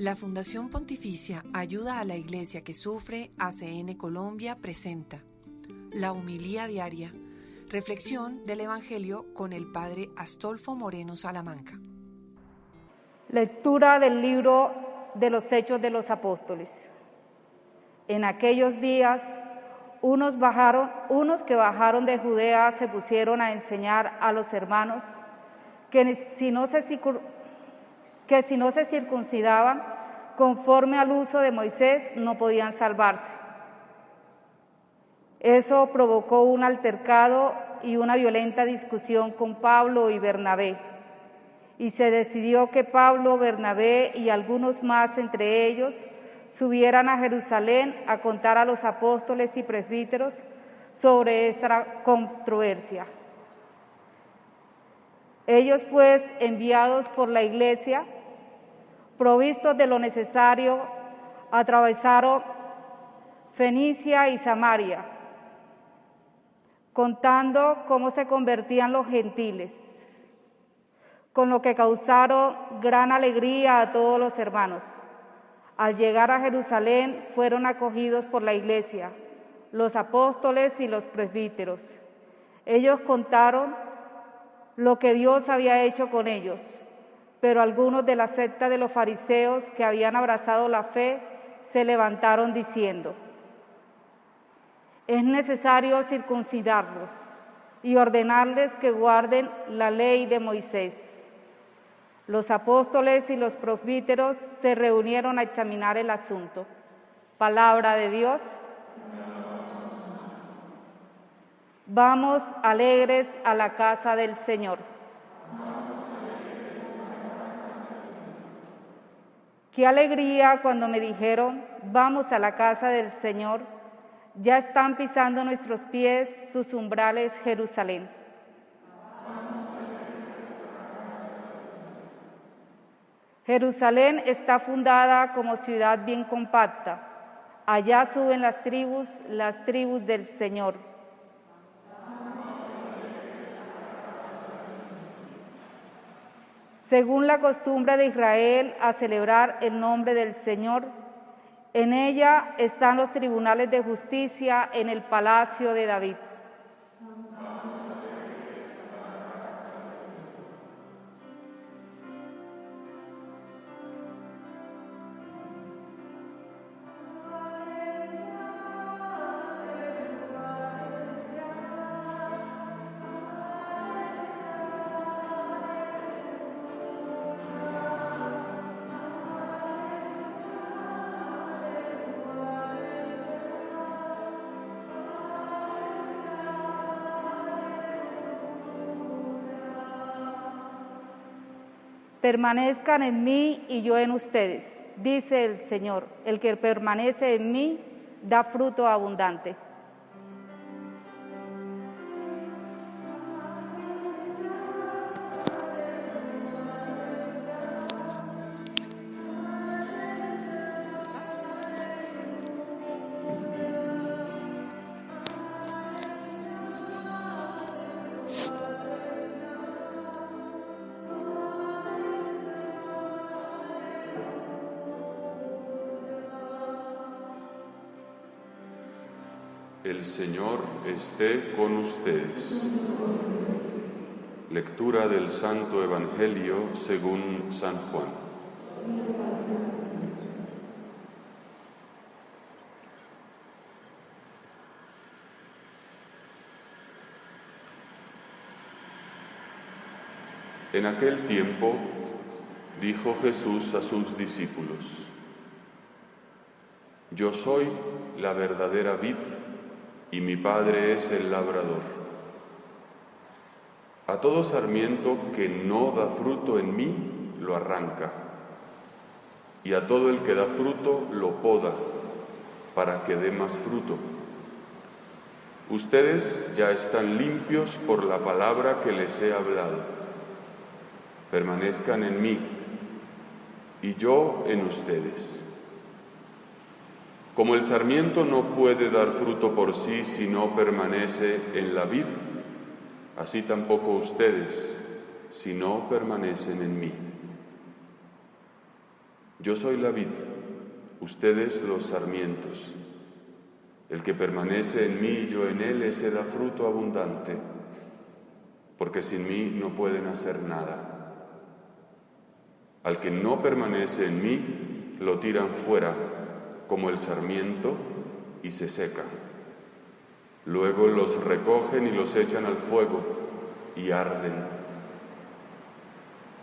La Fundación Pontificia Ayuda a la Iglesia que Sufre, ACN Colombia, presenta La Homilía Diaria, reflexión del Evangelio con el Padre Astolfo Moreno Salamanca. Lectura del libro de los Hechos de los Apóstoles. En aquellos días, unos que bajaron de Judea se pusieron a enseñar a los hermanos que si no se circuncidaban conforme al uso de Moisés no podían salvarse. Eso provocó un altercado y una violenta discusión con Pablo y Bernabé, y se decidió que Pablo, Bernabé y algunos más entre ellos subieran a Jerusalén a contar a los apóstoles y presbíteros sobre esta controversia. Ellos, pues, enviados por la Iglesia, provistos de lo necesario, atravesaron Fenicia y Samaria, contando cómo se convertían los gentiles, con lo que causaron gran alegría a todos los hermanos. Al llegar a Jerusalén fueron acogidos por la Iglesia, los apóstoles y los presbíteros. Ellos contaron lo que Dios había hecho con ellos, pero algunos de la secta de los fariseos que habían abrazado la fe se levantaron diciendo: es necesario circuncidarlos y ordenarles que guarden la ley de Moisés. Los apóstoles y los presbíteros se reunieron a examinar el asunto. Palabra de Dios. Vamos alegres a la casa del Señor. Qué alegría cuando me dijeron: vamos a la casa del Señor. Ya están pisando nuestros pies tus umbrales, Jerusalén. Jerusalén está fundada como ciudad bien compacta. Allá suben las tribus del Señor. Según la costumbre de Israel, a celebrar el nombre del Señor. En ella están los tribunales de justicia en el palacio de David. Permanezcan en mí y yo en ustedes, dice el Señor. El que permanece en mí da fruto abundante. El Señor esté con ustedes. Lectura del Santo Evangelio según San Juan. En aquel tiempo dijo Jesús a sus discípulos: Yo soy la verdadera vid y mi Padre es el labrador. A todo sarmiento que no da fruto en mí, lo arranca, y a todo el que da fruto, lo poda, para que dé más fruto. Ustedes ya están limpios por la palabra que les he hablado. Permanezcan en mí, y yo en ustedes. Como el sarmiento no puede dar fruto por sí si no permanece en la vid, así tampoco ustedes si no permanecen en mí. Yo soy la vid, ustedes los sarmientos. El que permanece en mí y yo en él, ese da fruto abundante, porque sin mí no pueden hacer nada. Al que no permanece en mí, lo tiran fuera como el sarmiento y se seca. Luego los recogen y los echan al fuego y arden.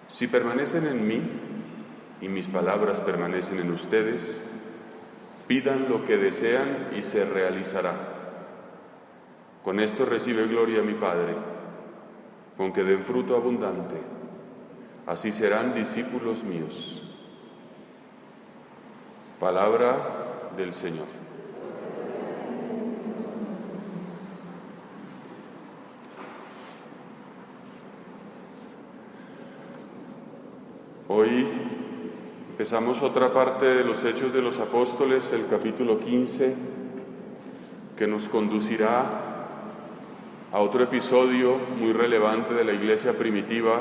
Si permanecen en mí y mis palabras permanecen en ustedes, pidan lo que desean y se realizará. Con esto recibe gloria mi Padre, con que den fruto abundante. Así serán discípulos míos. Palabra del Señor. Hoy empezamos otra parte de los Hechos de los Apóstoles, el capítulo 15, que nos conducirá a otro episodio muy relevante de la iglesia primitiva,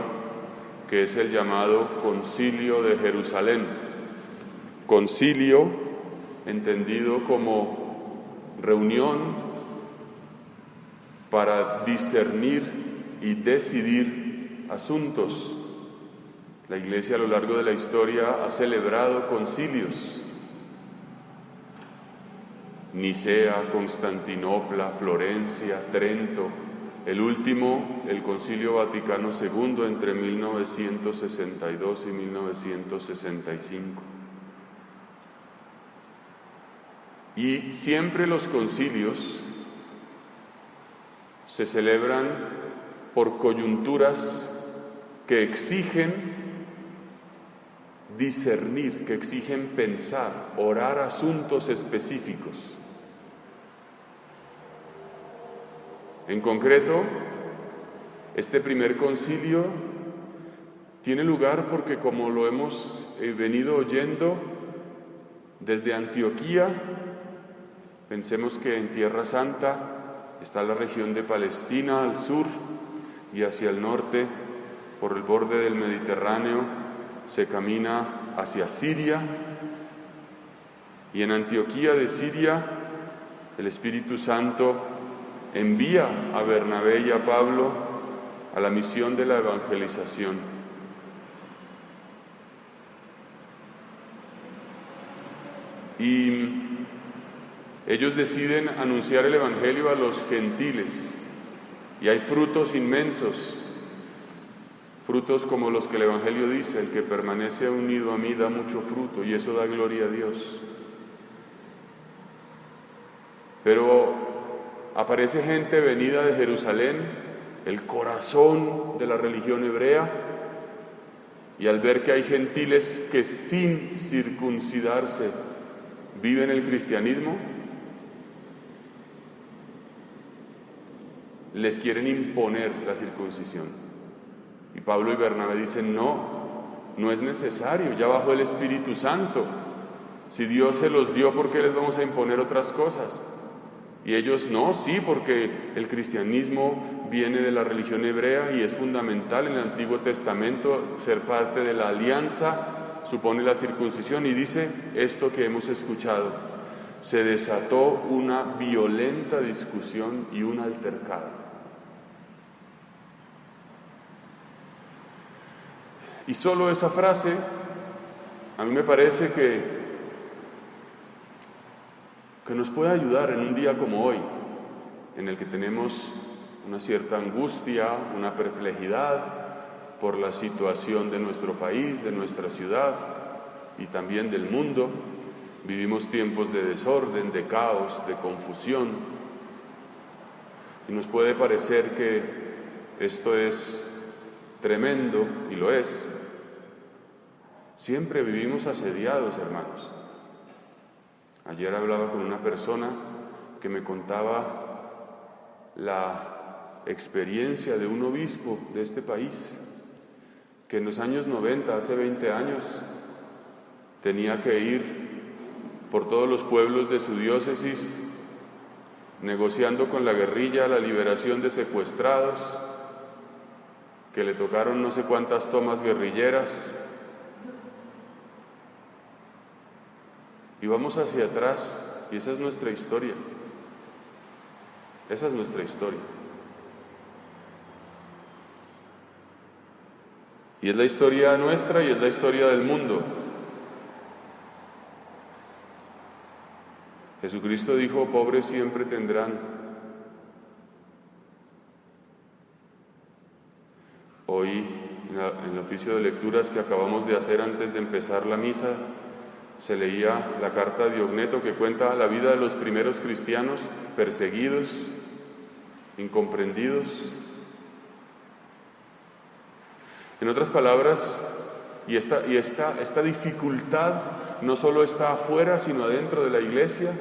que es el llamado Concilio de Jerusalén. Concilio, entendido como reunión para discernir y decidir asuntos. La Iglesia a lo largo de la historia ha celebrado concilios. Nicea, Constantinopla, Florencia, Trento. El último, el Concilio Vaticano II, entre 1962 y 1965. Y siempre los concilios se celebran por coyunturas que exigen discernir, que exigen pensar, orar asuntos específicos. En concreto, este primer concilio tiene lugar porque, como lo hemos venido oyendo, desde Antioquía, pensemos que en Tierra Santa está la región de Palestina al sur, y hacia el norte, por el borde del Mediterráneo, se camina hacia Siria, y en Antioquía de Siria el Espíritu Santo envía a Bernabé y a Pablo a la misión de la evangelización. Y ellos deciden anunciar el Evangelio a los gentiles, y hay frutos inmensos. Frutos como los que el Evangelio dice: el que permanece unido a mí da mucho fruto, y eso da gloria a Dios. Pero aparece gente venida de Jerusalén, el corazón de la religión hebrea, y al ver que hay gentiles que sin circuncidarse viven el cristianismo, les quieren imponer la circuncisión. Y Pablo y Bernabé dicen: no es necesario, ya bajó el Espíritu Santo. Si Dios se los dio, ¿por qué les vamos a imponer otras cosas? Y ellos: no, sí, porque el cristianismo viene de la religión hebrea y es fundamental en el Antiguo Testamento, ser parte de la alianza supone la circuncisión. Y dice esto que hemos escuchado: se desató una violenta discusión y un altercado. Y solo esa frase, a mí me parece que nos puede ayudar en un día como hoy, en el que tenemos una cierta angustia, una perplejidad por la situación de nuestro país, de nuestra ciudad y también del mundo. Vivimos tiempos de desorden, de caos, de confusión, y nos puede parecer que esto es tremendo, y lo es. Siempre vivimos asediados, hermanos. Ayer hablaba con una persona que me contaba la experiencia de un obispo de este país, que en los años 90, hace 20 años, tenía que ir por todos los pueblos de su diócesis negociando con la guerrilla la liberación de secuestrados, que le tocaron no sé cuántas tomas guerrilleras, y vamos hacia atrás, y esa es nuestra historia. Esa es nuestra historia. Y es la historia nuestra y es la historia del mundo. Jesucristo dijo, pobres siempre tendrán. Hoy, en el oficio de lecturas que acabamos de hacer antes de empezar la misa, se leía la carta de Diogneto que cuenta la vida de los primeros cristianos perseguidos, incomprendidos. En otras palabras, esta dificultad no solo está afuera, sino adentro de la iglesia,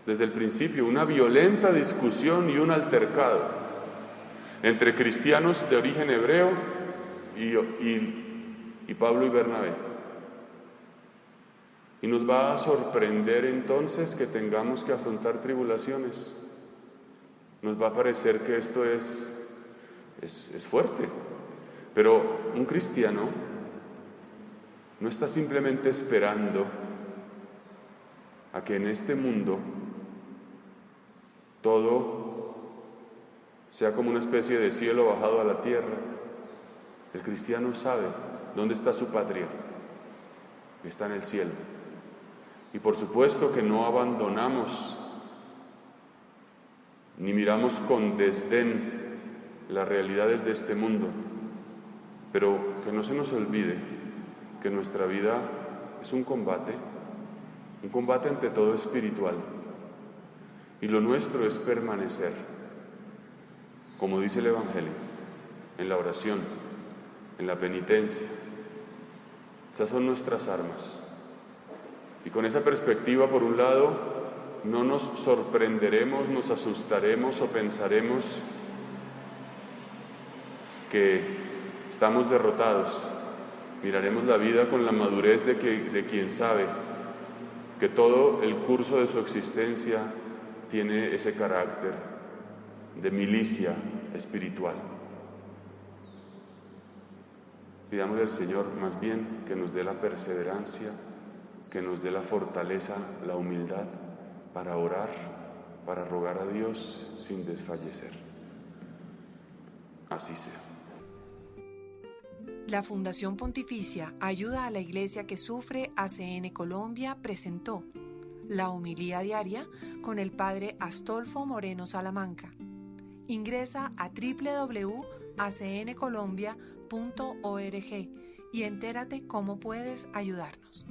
desde el principio, una violenta discusión y un altercado entre cristianos de origen hebreo y Pablo y Bernabé. Y nos va a sorprender entonces que tengamos que afrontar tribulaciones. Nos va a parecer que esto es fuerte, pero un cristiano no está simplemente esperando a que en este mundo todo sea como una especie de cielo bajado a la tierra. El cristiano sabe dónde está su patria, está en el cielo. Y por supuesto que no abandonamos ni miramos con desdén las realidades de este mundo, pero que no se nos olvide que nuestra vida es un combate ante todo espiritual, y lo nuestro es permanecer, como dice el Evangelio, en la oración, en la penitencia. Esas son nuestras armas. Y con esa perspectiva, por un lado, no nos sorprenderemos, nos asustaremos o pensaremos que estamos derrotados. Miraremos la vida con la madurez de quien sabe que todo el curso de su existencia tiene ese carácter de milicia espiritual. Pidámosle al Señor más bien que nos dé la perseverancia, que nos dé la fortaleza, la humildad para orar, para rogar a Dios sin desfallecer. Así sea. La Fundación Pontificia Ayuda a la Iglesia que Sufre ACN Colombia presentó la homilía diaria con el Padre Astolfo Moreno Salamanca. Ingresa a www.acncolombia.org y entérate cómo puedes ayudarnos.